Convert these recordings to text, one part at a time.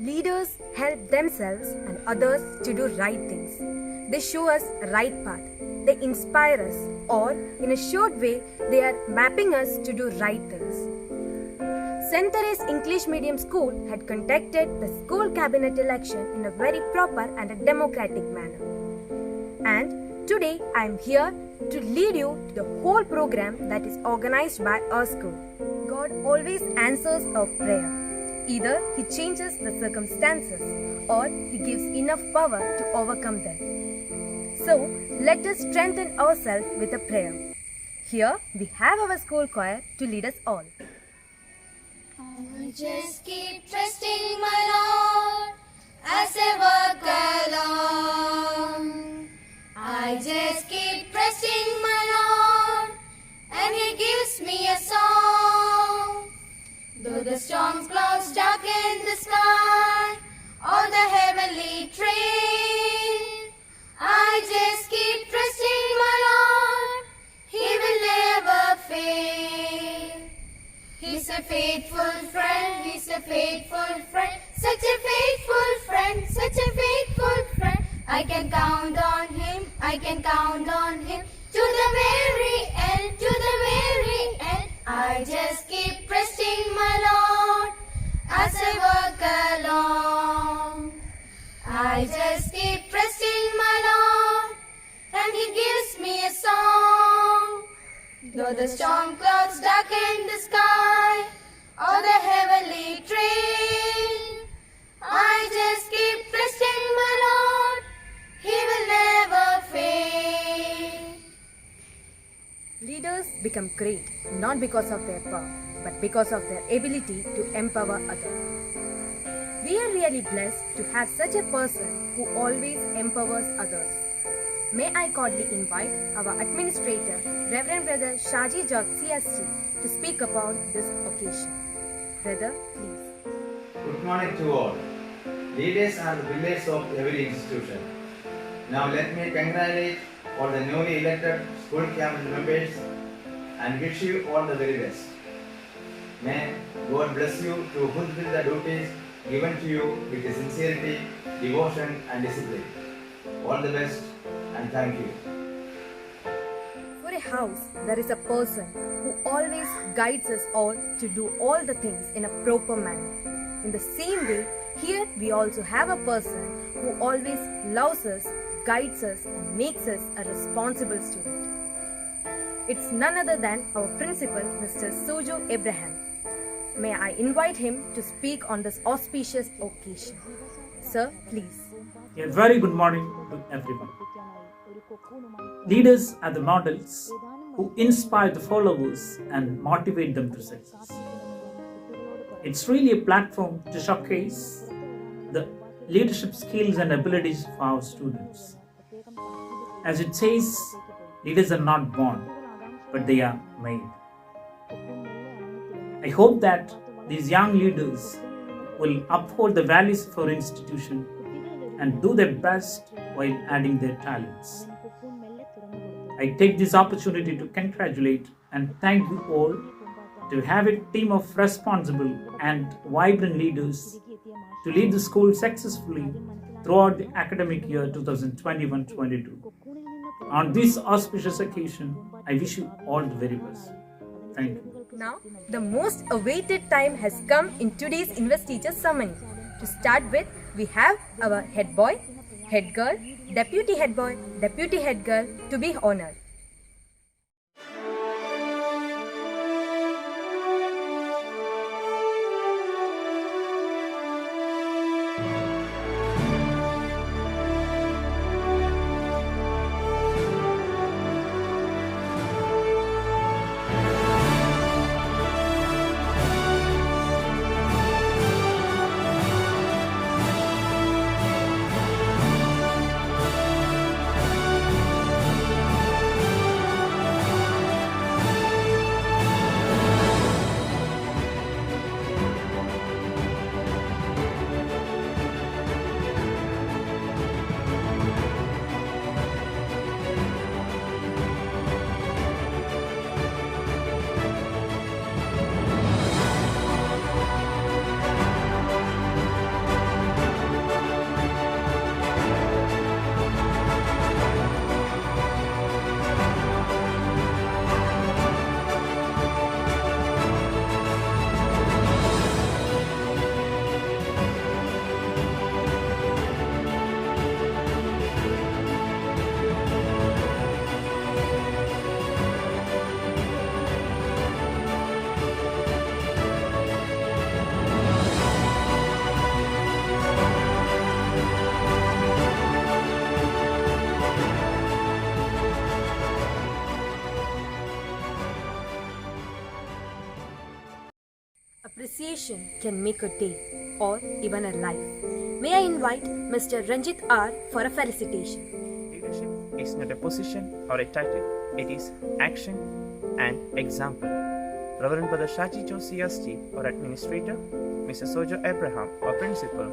Leaders help themselves and others to do right things. They show us a right path. They inspire us, or in a short way, they are mapping us to do right things. St. Therese English Medium School had conducted the school cabinet election in a very proper and a democratic manner. And today I am here to lead you to the whole program that is organized by our school. God always answers our prayer. Either He changes the circumstances or He gives enough power to overcome them. So let us strengthen ourselves with a prayer. Here we have our school choir to lead us all. I just keep trusting my Lord as I walk along. I just keep trusting my Lord and He gives me a song. Though the storm clouds darken the sky or the heavenly train, I just keep trusting my Lord. He will never fail. He's a faithful friend, He's a faithful friend, such a faithful friend, such a faithful friend. I can count on Him, I can count on Him to the very end, to the very end. I just keep trusting my Lord as I walk along. I just keep trusting my Lord and He gives me a song. Though the storm clouds darken the sky or the heavenly train, I just keep trusting my Lord. He will never fail. Leaders become great not because of their power, but because of their ability to empower others. We are really blessed to have such a person who always empowers others. May I cordially invite our administrator, Reverend Brother Shaji Jog CST, to speak about this occasion. Brother, please. Good morning to all. Leaders are the pillars of every institution. Now let me congratulate all the newly elected school cabinet members and wish you all the very best. May God bless you to fulfill the duties given to you with sincerity, devotion and discipline. All the best and thank you. For a house, there is a person who always guides us all to do all the things in a proper manner. In the same way, here we also have a person who always loves us, guides us and makes us a responsible student. It's none other than our principal, Mr. Sujo Abraham. May I invite him to speak on this auspicious occasion. Sir, please. A very good morning to everyone. Leaders are the models who inspire the followers and motivate them to success. It's really a platform to showcase the leadership skills and abilities of our students. As it says, leaders are not born, but they are made. I hope that these young leaders will uphold the values of our institution and do their best while adding their talents. I take this opportunity to congratulate and thank you all to have a team of responsible and vibrant leaders to lead the school successfully throughout the academic year 2021-22. On this auspicious occasion, I wish you all the very best. Thank you. Now, the most awaited time has come in today's investiture ceremony. To start with, we have our head boy, head girl, deputy head boy, deputy head girl to be honored. appreciation can make a day or even a life. May I invite Mr. Ranjit R for a felicitation. Leadership is not a position or a title, it is action and example. Reverend Brother Shaji Josie ST, or Administrator, Mrs. Sojo Abraham, or Principal,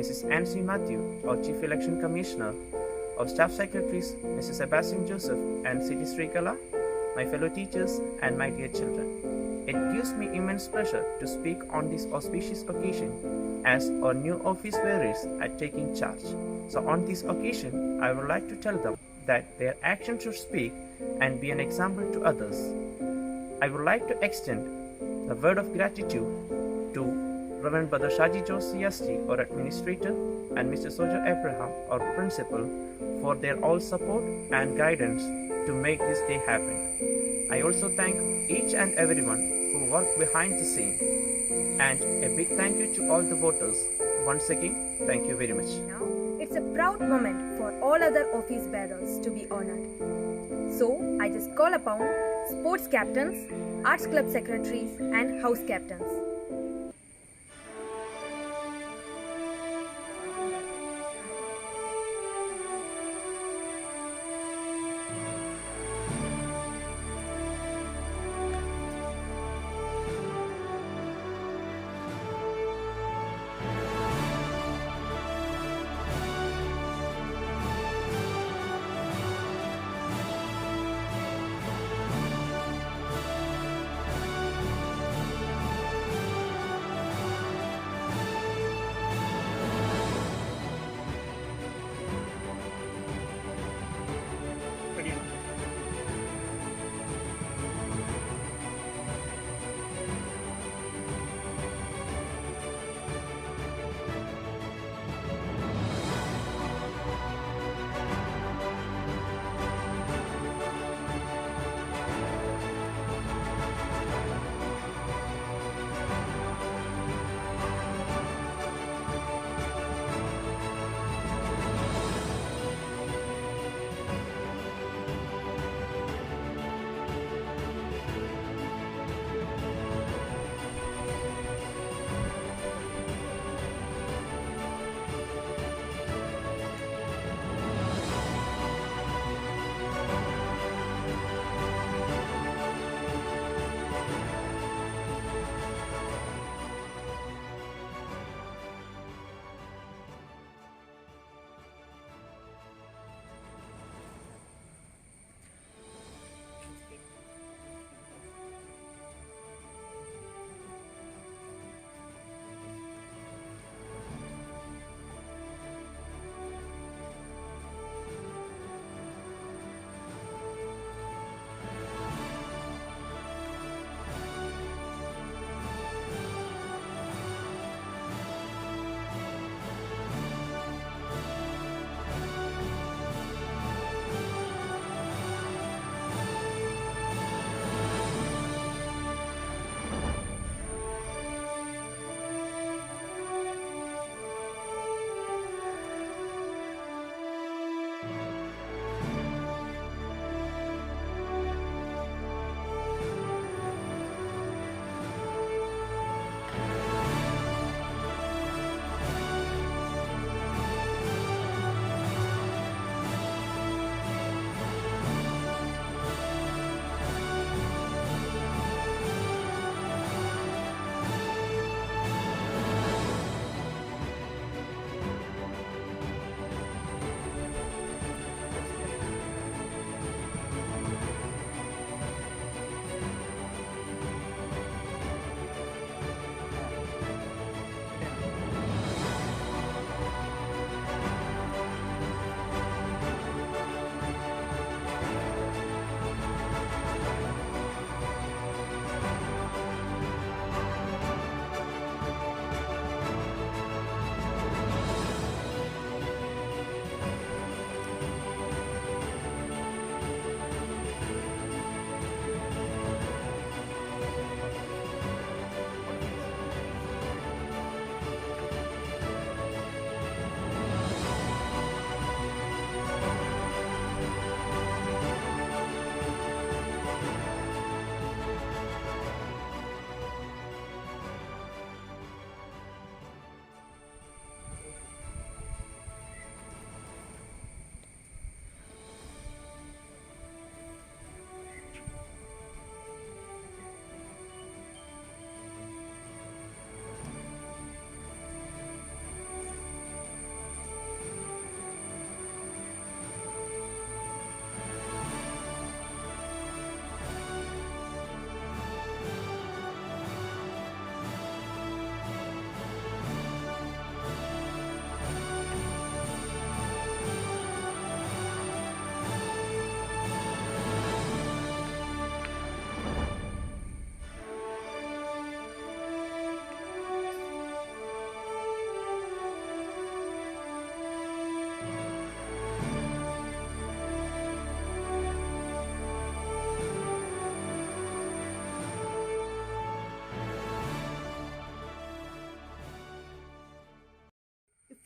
Mrs. Nancy Matthew, or Chief Election Commissioner, our Staff Secretaries, Mrs. Sebastian Joseph and Siti Srikala, my fellow teachers, and my dear children. It gives me immense pleasure to speak on this auspicious occasion as our new office bearers are taking charge. So on this occasion, I would like to tell them that their actions should speak and be an example to others. I would like to extend a word of gratitude to Reverend Brother Shaji Josie ST, or Administrator, and Mr. Sojo Abraham, or Principal, for their all support and guidance to make this day happen. I also thank each and everyone who worked behind the scene. And a big thank you to all the voters. Once again, thank you very much. Now, it's a proud moment for all other office bearers to be honored. So, I just call upon sports captains, arts club secretaries, and house captains.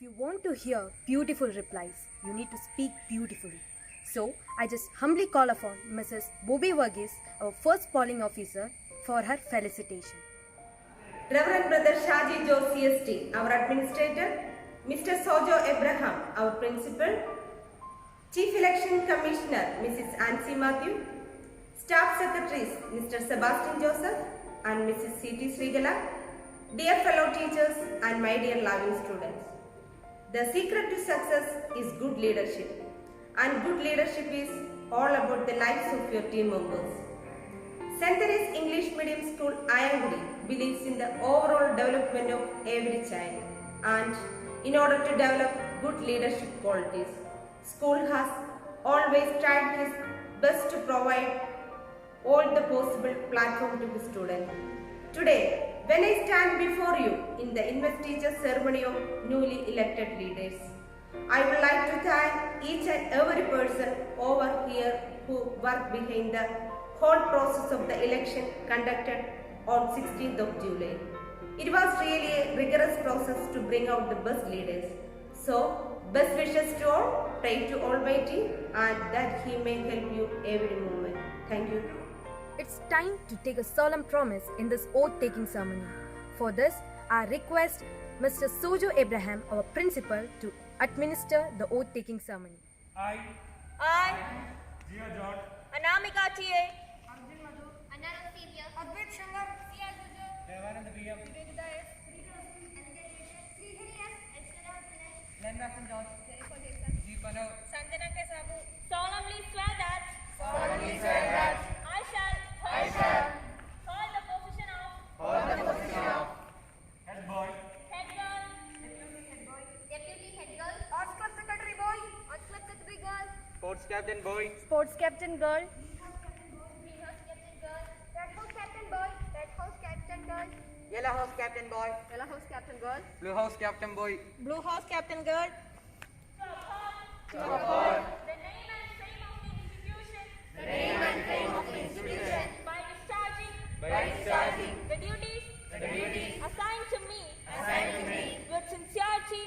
you want to hear beautiful replies, you need to speak beautifully. So, I just humbly call upon Mrs. Bobby Verghese, our first polling officer, for her felicitation. Reverend Brother Shaji Joe CST, our administrator, Mr. Sojo Abraham, our principal, Chief Election Commissioner, Mrs. Ansi Matthew, Staff Secretaries, Mr. Sebastian Joseph and Mrs. C.T. Srigala, dear fellow teachers and my dear loving students. The secret to success is good leadership, and good leadership is all about the lives of your team members. St. Teresa's English Medium School, Ayangudi, believes in the overall development of every child, and in order to develop good leadership qualities, school has always tried its best to provide all the possible platform to the student. Today, when I stand before you in the investiture ceremony of newly elected leaders, I would like to thank each and every person over here who worked behind the whole process of the election conducted on 16th of July. It was really a rigorous process to bring out the best leaders. So, best wishes to all, pray to Almighty, and that He may help you every moment. Thank you. It's time to take a solemn promise in this oath-taking ceremony. For this, I request Mr. Sojo Abraham, our principal, to administer the oath-taking ceremony. I, Jia George, Anamika T.A. Another senior. Advait Shankar, Devanand B.M., Glenn Matson George, G. Pano, Sanjana K. Sabu, solemnly swear that I shall hold the position of Head Boy, head girl, Deputy head girl. arts club secretary boy, arts club secretary girl, Sports Captain Boy, sports captain girl, Greenhouse captain girl. red house captain boy, red house captain girl, Yellow House Captain Boy, yellow house captain girl, Blue House Captain Boy, blue house captain girl. To uphold The name and fame of the institution. By discharging the duties assigned to me with sincerity,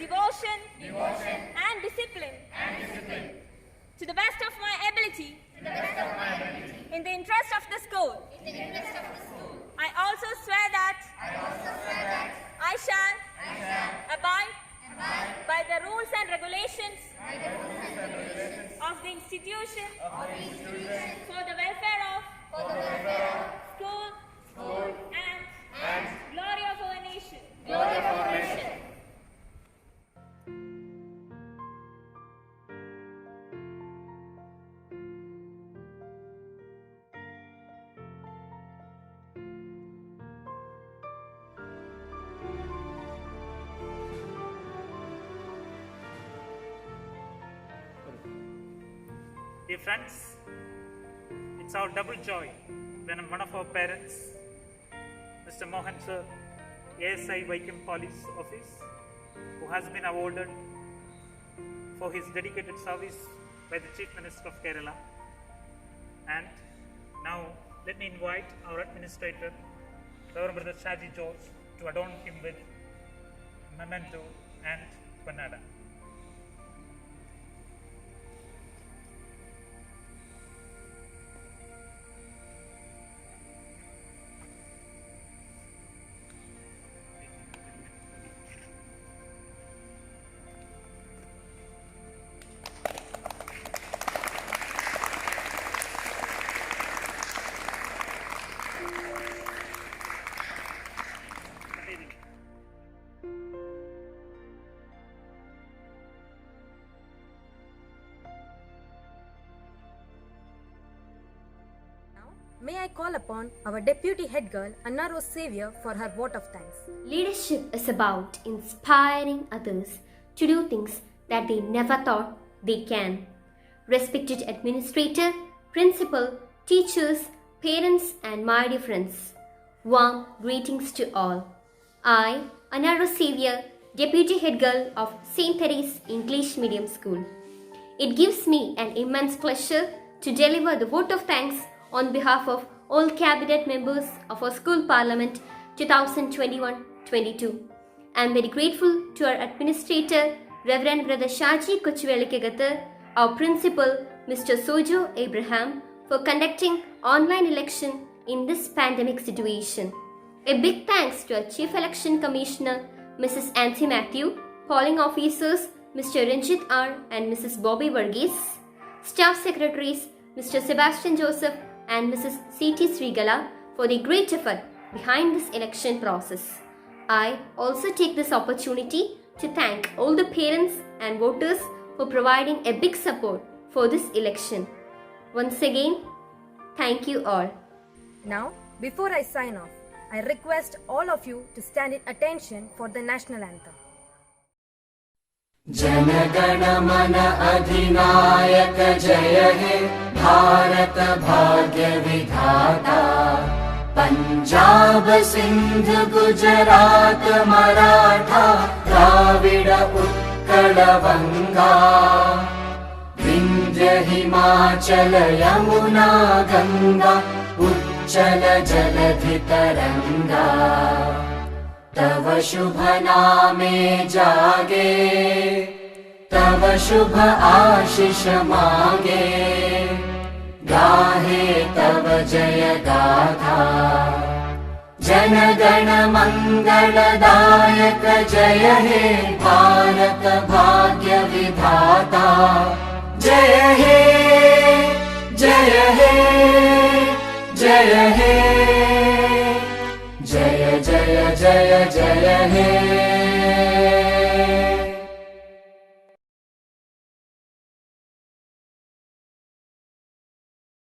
devotion, and discipline. To the best of my ability. In the interest of the school. I also swear that I shall abide by the rules and regulations of the institution for the welfare of school and glory of our nation. Dear friends, it's our double joy when one of our parents, Mr. Mohan Sir, ASI Vaikam Police Office, who has been awarded for his dedicated service by the Chief Minister of Kerala. And now let me invite our administrator, Reverend Brother Shaji George, to adorn him with memento and panada. May I call upon our deputy head girl, Anna Rose Xavier, for her vote of thanks. Leadership is about inspiring others to do things that they never thought they can. Respected administrator, principal, teachers, parents, and my dear friends, warm greetings to all. I, Anna Rose Xavier, deputy head girl of St. Teresa's English Medium School. It gives me an immense pleasure to deliver the vote of thanks on behalf of all cabinet members of our school parliament 2021-22. I am very grateful to our administrator, Reverend Brother Shaji Kochuvelikegathu, our principal, Mr. Sojo Abraham, for conducting online election in this pandemic situation. A big thanks to our Chief Election Commissioner, Mrs. Anthony Matthew, polling officers, Mr. Ranjit R. and Mrs. Bobby Varghese, staff secretaries, Mr. Sebastian Joseph and Mrs. C.T. Srigala for the great effort behind this election process. I also take this opportunity to thank all the parents and voters for providing a big support for this election. Once again, thank you all. Now, before I sign off, I request all of you to stand in attention for the national anthem. जनगण मन अधिनायक जय हे भारत भाग्य विधाता पंजाब सिंध गुजरात मराठा द्राविड उत्कल बंगा विंध्य हिमाचल यमुना गंगा उच्चल जलधि तरंगा तव शुभ नामे जागे तव शुभ आशीष मांगे गाहे तव जय गाथा जन गण मंगलदायक जय हे भारत भाग्य विधाता जय हे जय हे जय हे जय जय जय जय हे